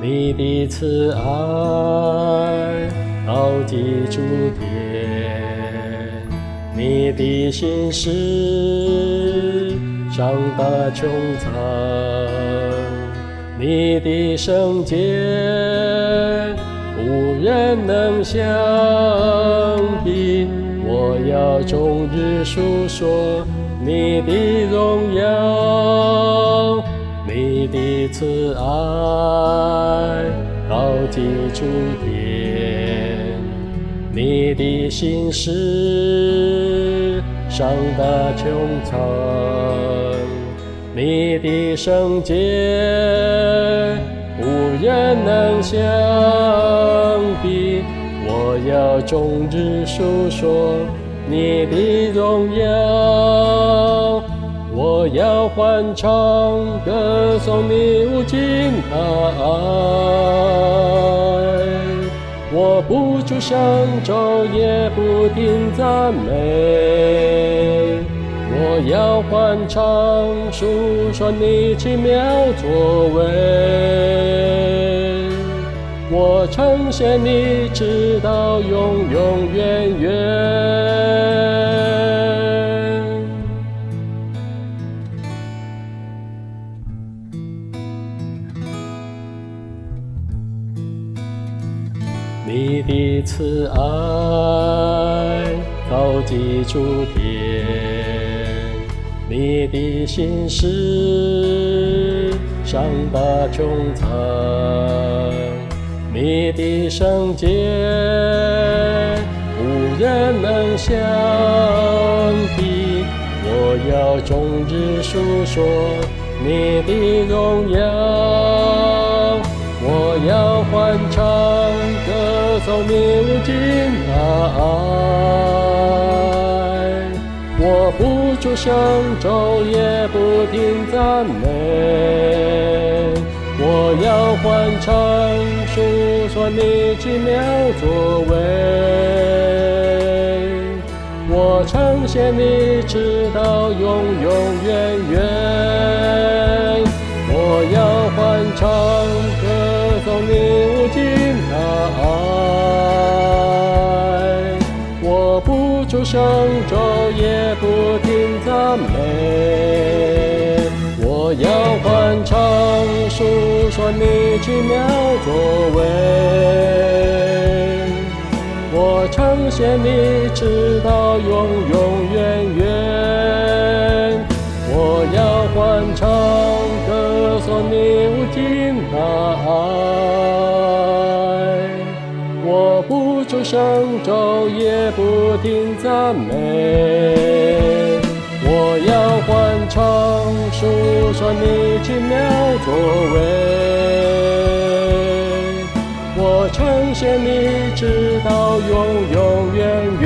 你的慈爱高及诸天，你的心事上达穹苍，你的圣洁无人能相比。我要终日述说你的荣耀，你的慈爱高及诸天，你的心事上达穹苍，你的圣洁无人能相比。我要终日述说你的荣耀，我要欢唱歌颂你无尽大爱。我不住享受，也不停赞美，我要欢唱述说你奇妙作为。我称谢你直到永永远远。你的慈爱高及诸天，你的心事上达穹苍，你的圣洁无人能相比。我要终日述说你的荣耀，我要欢唱歌颂你无尽大爱。我不住享受，也不停赞美，我要欢唱述说你奇妙作为。我称谢你直到永永远远，我要欢唱歌颂你无尽大爱。我不住享受，也不停赞美，我要欢唱述说你奇妙作为。我称谢你直到永永远远，我要欢唱歌颂你无尽大爱。我不住享受，也不停赞美，我要欢唱述说你奇妙作为。我称谢你直到永永远远。